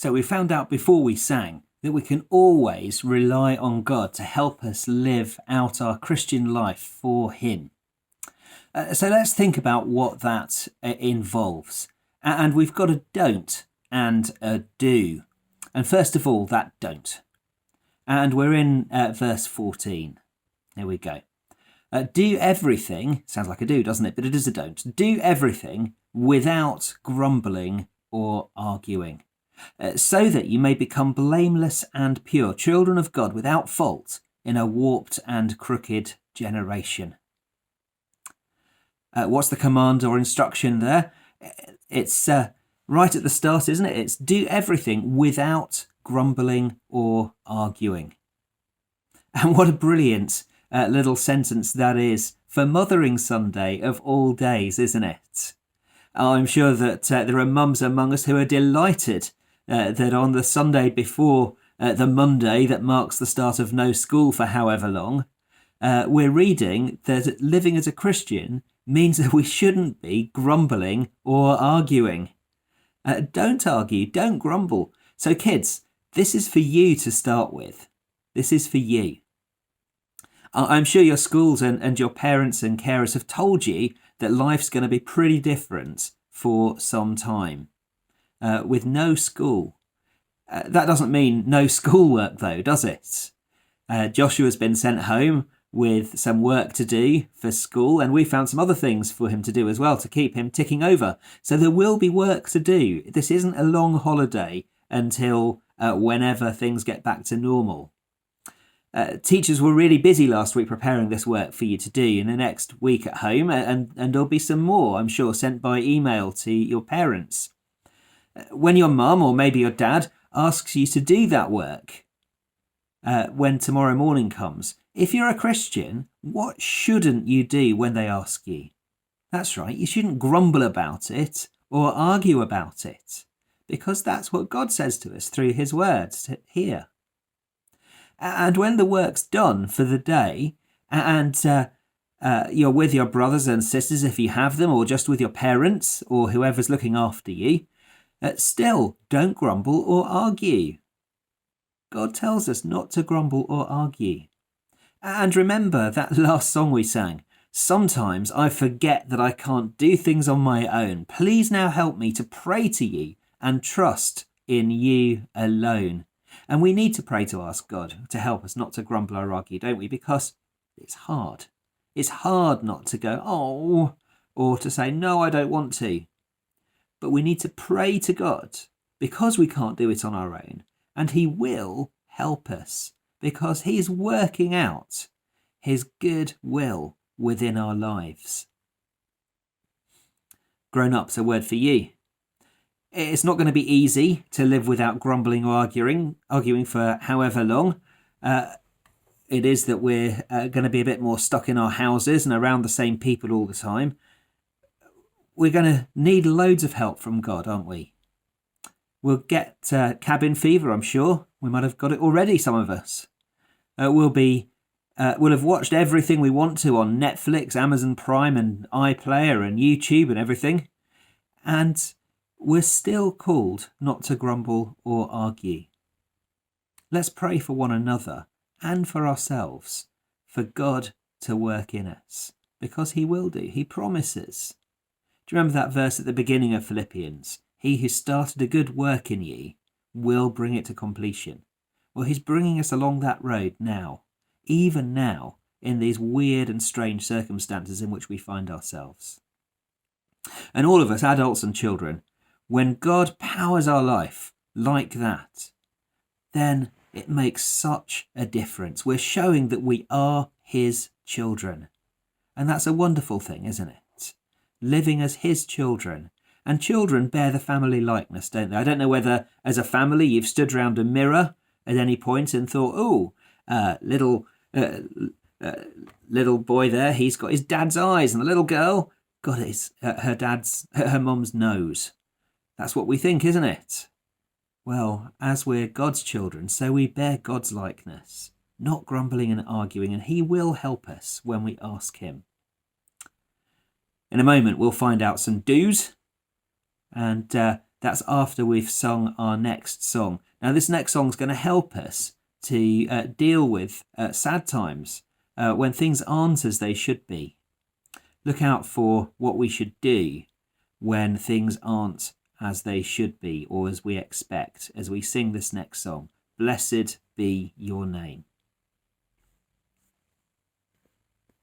So we found out before we sang that we can always rely on God to help us live out our Christian life for him. So let's think about what that involves. And we've got a don't and a do. And first of all, that don't. And we're in verse 14. Here we go. Do everything, sounds like a do, doesn't it? But it is a don't. Do everything without grumbling or arguing, so that you may become blameless and pure, children of God without fault in a warped and crooked generation. What's the command or instruction there? It's right at the start, isn't it? It's do everything without grumbling or arguing. And what a brilliant little sentence that is for Mothering Sunday of all days, isn't it? I'm sure that there are mums among us who are delighted that on the Sunday before the Monday that marks the start of no school for however long, we're reading that living as a Christian means that we shouldn't be grumbling or arguing. Don't argue, don't grumble. So kids, this is for you to start with. This is for you. I'm sure your schools and your parents and carers have told you that life's going to be pretty different for some time. With no school. That doesn't mean no schoolwork though, does it? Joshua's been sent home with some work to do for school, and we found some other things for him to do as well to keep him ticking over. So there will be work to do. This isn't a long holiday until whenever things get back to normal. Teachers were really busy last week preparing this work for you to do in the next week at home, and there'll be some more, I'm sure, sent by email to your parents. When your mum or maybe your dad asks you to do that work, when tomorrow morning comes, if you're a Christian, what shouldn't you do when they ask you? That's right, you shouldn't grumble about it or argue about it, because that's what God says to us through his words here. And when the work's done for the day, and you're with your brothers and sisters if you have them, or just with your parents or whoever's looking after you, still don't grumble or argue. God tells us not to grumble or argue. And remember that last song we sang, sometimes I forget that I can't do things on my own. Please now help me to pray to you and trust in you alone. And we need to pray to ask God to help us not to grumble or argue, don't we? Because it's hard. It's hard not to go, oh, or to say, no, I don't want to. But we need to pray to God because we can't do it on our own. And he will help us because he is working out his good will within our lives. Grown-ups, a word for you. It's not going to be easy to live without grumbling or arguing for however long. It is that we're going to be a bit more stuck in our houses and around the same people all the time. We're going to need loads of help from God, aren't we? We'll get cabin fever, I'm sure. We might have got it already, some of us. We'll have watched everything we want to on Netflix, Amazon Prime and iPlayer and YouTube and everything. And we're still called not to grumble or argue. Let's pray for one another and for ourselves, for God to work in us, because he will do. He promises. Do you remember that verse at the beginning of Philippians? He who started a good work in you will bring it to completion. Well, he's bringing us along that road now, even now, in these weird and strange circumstances in which we find ourselves. And all of us, adults and children, when God powers our life like that, then it makes such a difference. We're showing that we are his children. And that's a wonderful thing, isn't it? Living as his children. And children bear the family likeness, don't they? I don't know whether, as a family, you've stood round a mirror at any point and thought, oh, little boy there, he's got his dad's eyes, and the little girl got her mum's nose. That's what we think, isn't it? Well, as we're God's children, so we bear God's likeness, not grumbling and arguing, and he will help us when we ask him. In a moment, we'll find out some do's, and That's after we've sung our next song. Now, this next song is going to help us to deal with sad times when things aren't as they should be. Look out for what we should do when things aren't as they should be or as we expect as we sing this next song. Blessed be your name.